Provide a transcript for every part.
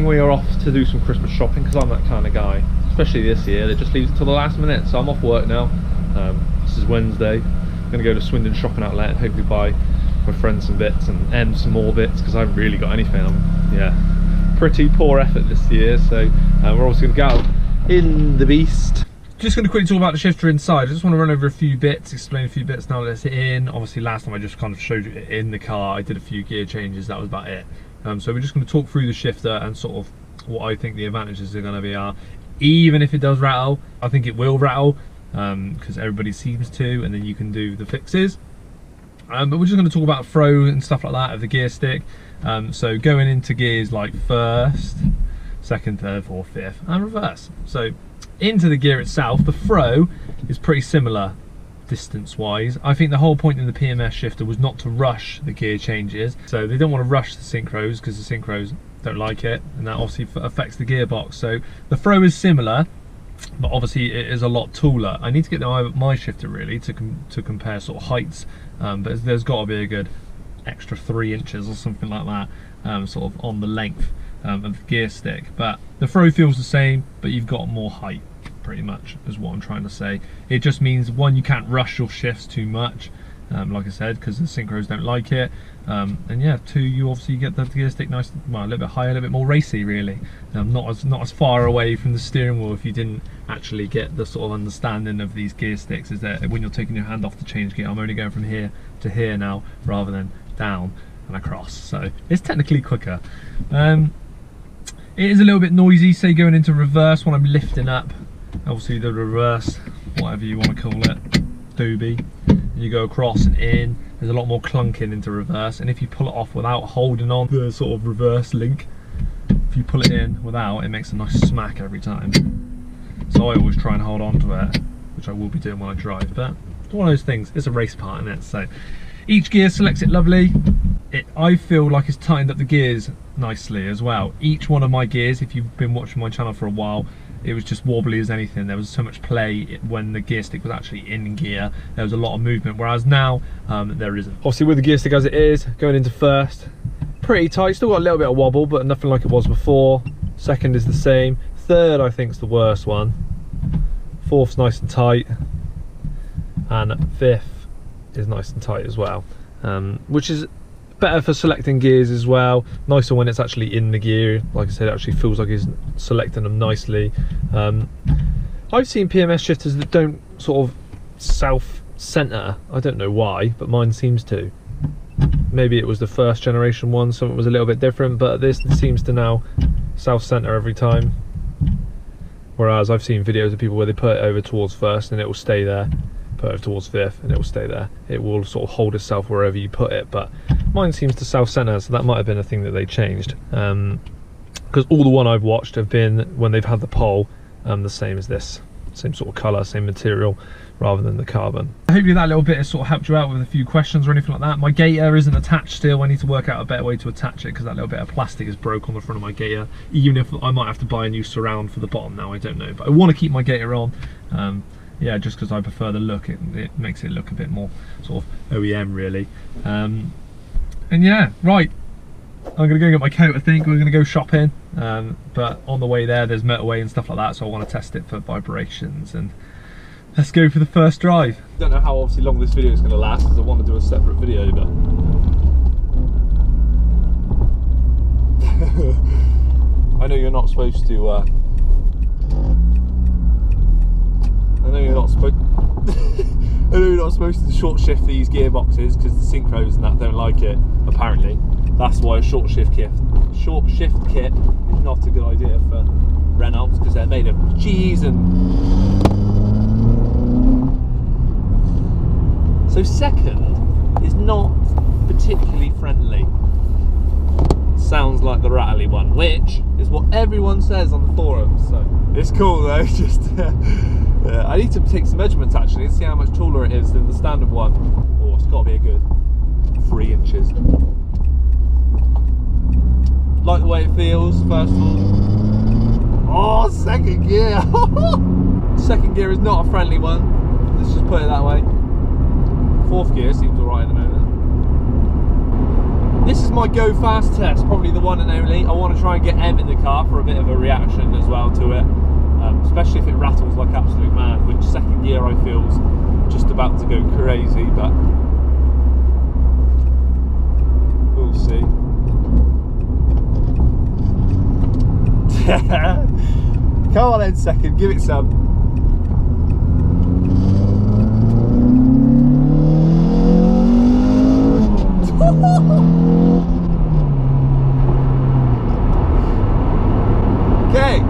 saying we are off to do some Christmas shopping, because I'm that kind of guy, especially this year, that just leaves it till the last minute. So I'm off work now. This is Wednesday. I'm going to go to Swindon Shopping Outlet and hopefully buy my friends some bits and some more bits, because I haven't really got anything. I'm pretty poor effort this year, so we're obviously going to go out in the beast. Just going to quickly talk about the shifter inside. I just want to run over a few bits, explain a few bits now that it's in. Obviously last time I just kind of showed you it in the car. I did a few gear changes, that was about it. So we're just going to talk through the shifter and sort of what I think the advantages are going to be are. Even if it does rattle, I think it will rattle, because everybody seems to, and then you can do the fixes. But we're just going to talk about throw and stuff like that of the gear stick. So going into gears like first, second, third, fourth, fifth, and reverse. So into the gear itself, the throw is pretty similar distance wise. I think the whole point in the PMS shifter was not to rush the gear changes. So they don't want to rush the synchros, because the synchros don't like it, and that obviously affects the gearbox. So the throw is similar, but obviously it is a lot taller. I need to get my shifter really to compare sort of heights, but there's got to be a good extra 3 inches or something like that, sort of on the length of the gear stick. But the throw feels the same, but you've got more height, pretty much is what I'm trying to say. It just means, one, you can't rush your shifts too much, like I said, because the synchros don't like it, and yeah, 2, you obviously get the gear stick nice, well, a little bit higher, a little bit more racy really, not as far away from the steering wheel. If you didn't actually get the sort of understanding of these gear sticks, is that when you're taking your hand off the change gear, I'm only going from here to here now rather than down and across, so it's technically quicker. It is a little bit noisy, say going into reverse when I'm lifting up, obviously the reverse, whatever you want to call it, doobie, you go across and in, there's a lot more clunking into reverse, and if you pull it off without holding on the sort of reverse link, if you pull it in without, it makes a nice smack every time. So I always try and hold on to it, which I will be doing when I drive, but it's one of those things, it's a race part in it. So each gear selects it lovely. I feel like it's tightened up the gears nicely as well. Each one of my gears, if you've been watching my channel for a while, it was just wobbly as anything. There was so much play when the gear stick was actually in gear. There was a lot of movement, whereas now there isn't. Obviously with the gear stick as it is, going into first, pretty tight. Still got a little bit of wobble, but nothing like it was before. Second is the same. Third, I think, is the worst one. Fourth's nice and tight. And fifth is nice and tight as well, which is better for selecting gears as well. Nicer when it's actually in the gear. Like I said, it actually feels like it's selecting them nicely. I've seen PMS shifters that don't sort of self-center. I don't know why, but mine seems to. Maybe it was the first generation one, so it was a little bit different, but this seems to now self-center every time. Whereas I've seen videos of people where they put it over towards first and it will stay there. Put it towards fifth and it will stay there. It will sort of hold itself wherever you put it, but mine seems to self-center, so that might have been a thing that they changed, because all the one I've watched have been when they've had the pole the same as this, same sort of color, same material, rather than the carbon. Hopefully that little bit has sort of helped you out with a few questions or anything like that. My gator isn't attached still. I need to work out a better way to attach it, because that little bit of plastic is broke on the front of my gator. Even if I might have to buy a new surround for the bottom now, I don't know, but I want to keep my gator on. Yeah, just because I prefer the look, it makes it look a bit more sort of OEM really. And yeah, right, I'm gonna go get my coat. I think we're gonna go shopping, but on the way there's motorway and stuff like that, so I want to test it for vibrations, and let's go for the first drive. Don't know how obviously long this video is going to last, because I want to do a separate video, but I know you're not supposed to I know you're not supposed to short shift these gearboxes, because the synchros and that don't like it, apparently. That's why a short shift kit is not a good idea for Renaults, because they're made of cheese. And so second is not particularly friendly. Sounds like the rattly one, which is what everyone says on the forums, so it's cool though. Just I need to take some measurements actually and see how much taller it is than the standard one. Oh, it's got to be a good 3 inches. Like the way it feels, first of all. Oh, second gear! Second gear is not a friendly one, let's just put it that way. Fourth gear seems alright at the moment. This is my go fast test, probably the one and only. I want to try and get Em in the car for a bit of a reaction as well to it, especially if it rattles like absolute mad, which second gear I feel's just about to go crazy, but we'll see. Come on then, second, give it some. Okay,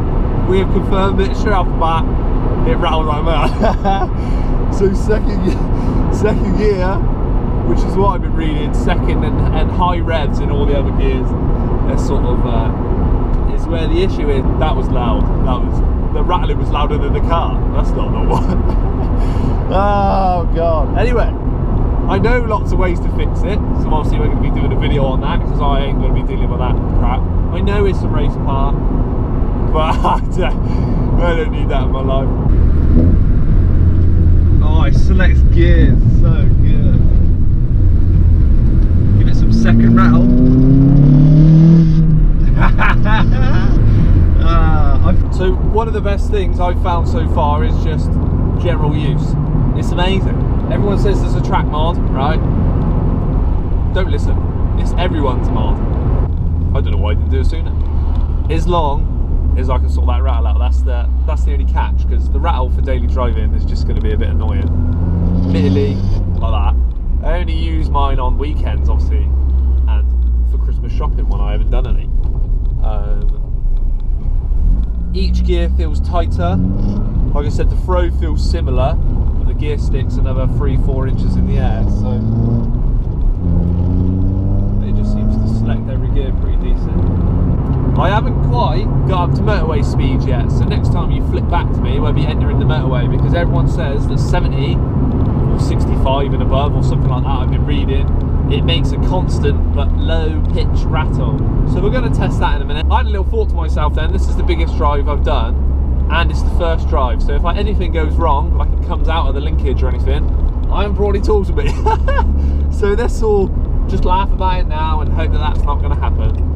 we have confirmed it straight off the bat. It rattled like mad. So second gear, which is what I've been reading, second and high revs in all the other gears. They're sort of is where the issue is. That was loud. The rattling was louder than the car. That's not normal. Oh god. Anyway, I know lots of ways to fix it, so obviously we're going to be doing a video on that because I ain't going to be dealing with that crap. I know it's a race part, but I don't need that in my life. Oh, it selects gears, so good. Give it some second rattle. So one of the best things I've found so far is just general use. It's amazing. Everyone says there's a track mod, right? Don't listen. It's everyone's mod. I don't know why I didn't do it sooner. As long as I can sort that rattle out, that's the only catch, because the rattle for daily driving is just going to be a bit annoying. Admittedly, like that. I only use mine on weekends, obviously, and for Christmas shopping when I haven't done any. Each gear feels tighter. Like I said, the throw feels similar, but the gear stick's another 3-4 inches in the air, so it just seems to select every gear pretty decent. I haven't quite got up to motorway speed yet, so next time you flip back to me, we'll be entering the motorway, because everyone says that 70 or 65 and above or something like that, I've been reading, it makes a constant but low pitch rattle. So we're going to test that in a minute. I had a little thought to myself then, this is the biggest drive I've done, and it's the first drive, so if anything goes wrong, like it comes out of the linkage or anything, I haven't brought any tools with me. So let's all just laugh about it now and hope that that's not going to happen.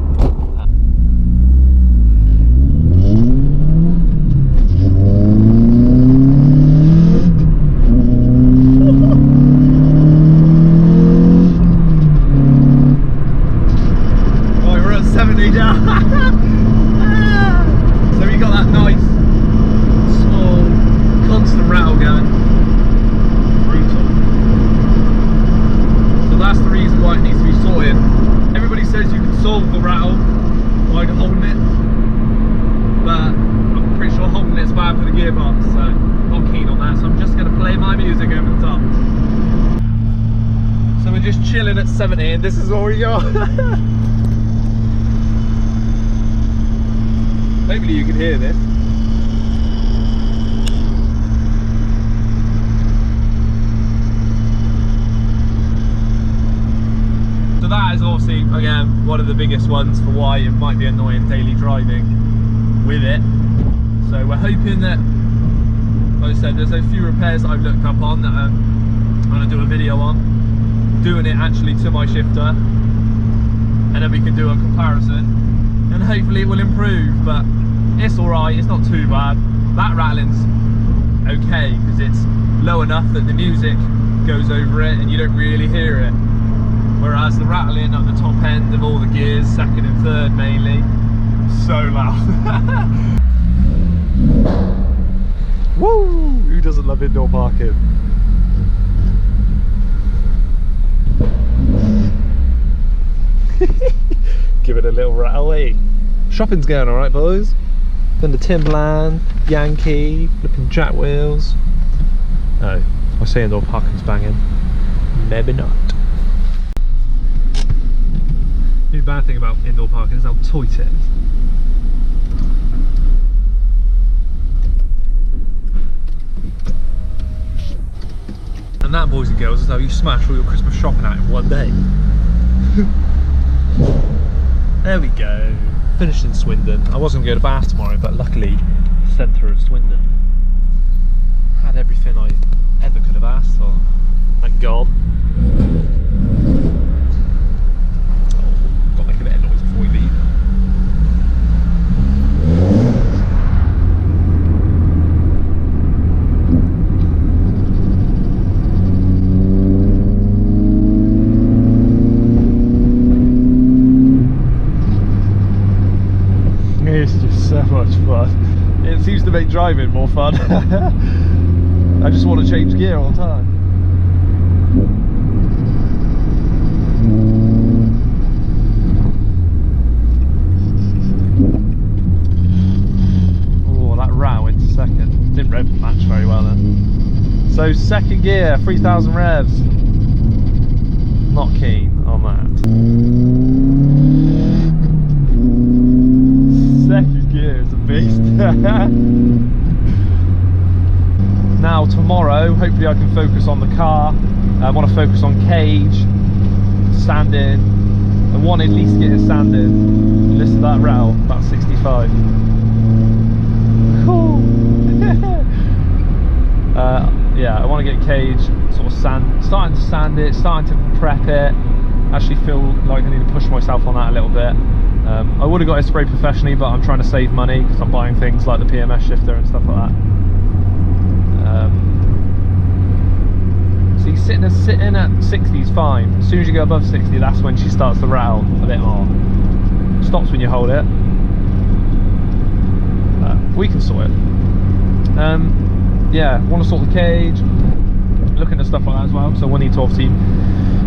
So we got that nice, small, constant rattle going. Brutal. So that's the reason why it needs to be sorted. Everybody says you can solve the rattle by holding it, but I'm pretty sure holding it's bad for the gearbox, so I'm not keen on that. So I'm just going to play my music over the top. So we're just chilling at 70 and this is what we got. Hopefully you can hear this. So that is obviously, again, one of the biggest ones for why it might be annoying daily driving with it. So we're hoping that, like I said, there's a few repairs that I've looked up on that I'm going to do a video on, doing it actually to my shifter, and then we can do a comparison. And hopefully it will improve, but it's alright, it's not too bad. That rattling's okay because it's low enough that the music goes over it and you don't really hear it, whereas the rattling at the top end of all the gears, second and third mainly, so loud. Woo! Who doesn't love indoor parking? Give it a little rattle, eh? Shopping's going alright, boys. Then the Timberland, Yankee, flipping jack wheels. No, I say indoor parking's banging. Maybe not. The bad thing about indoor parking is how tight it is. And that, boys and girls, is how you smash all your Christmas shopping out in one day. There we go. Finished in Swindon. I wasn't going to go to Bath tomorrow, but luckily, centre of Swindon had everything I ever could have asked for. Thank God. much fun. It seems to make driving more fun. I just want to change gear all the time. Oh, that row into second. Didn't rev the match very well then. So second gear, 3,000 revs. Not keen on that. Second gear is a beast. Now tomorrow, hopefully I can focus on the car. I want to focus on cage, sanding. I want to at least get it sanded. Listen to that rattle, about 65. Cool. Yeah, I want to get cage, sort of starting to sand it, starting to prep it. Actually feel like I need to push myself on that a little bit. I would have got it sprayed professionally, but I'm trying to save money because I'm buying things like the PMS shifter and stuff like that. See, sitting at 60 is fine. As soon as you go above 60, that's when she starts to rattle a bit more. Stops when you hold it. We can sort it. Yeah, want to sort the cage, looking at stuff like that as well. So we'll need to obviously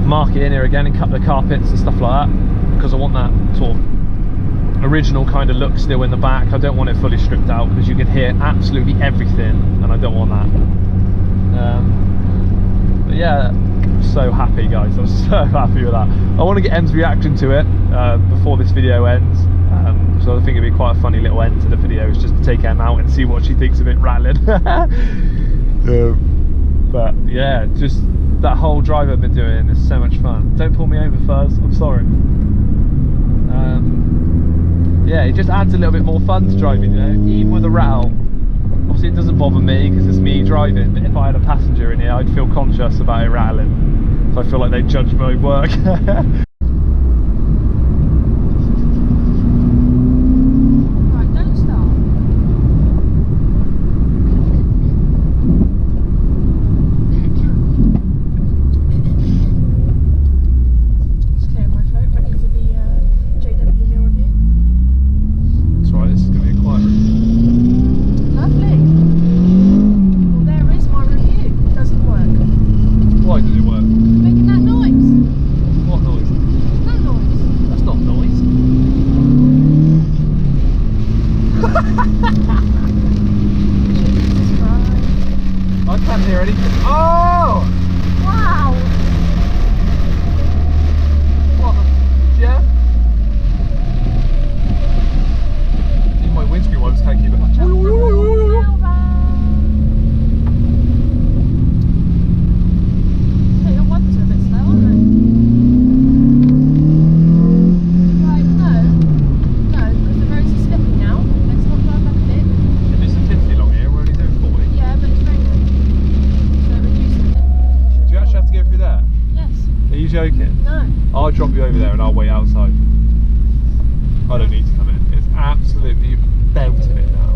mark it in here again and cut the carpets and stuff like that, because I want that sort of original kind of look still in the back. I don't want it fully stripped out because you can hear absolutely everything, and I don't want that. But yeah, I'm so happy, guys. I'm so happy with that. I want to get Em's reaction to it before this video ends. So I think it'd be quite a funny little end to the video, is just to take Em out and see what she thinks of it rattling. But yeah, just that whole drive I've been doing is so much fun. Don't pull me over, Fuzz, I'm sorry. Yeah, it just adds a little bit more fun to driving, you know, even with a rattle. Obviously it doesn't bother me because it's me driving, but if I had a passenger in here, I'd feel conscious about it rattling. So I feel like they judge my work. Joking? No. I'll drop you over there and I'll wait outside. I don't need to come in. It's absolutely belting it now.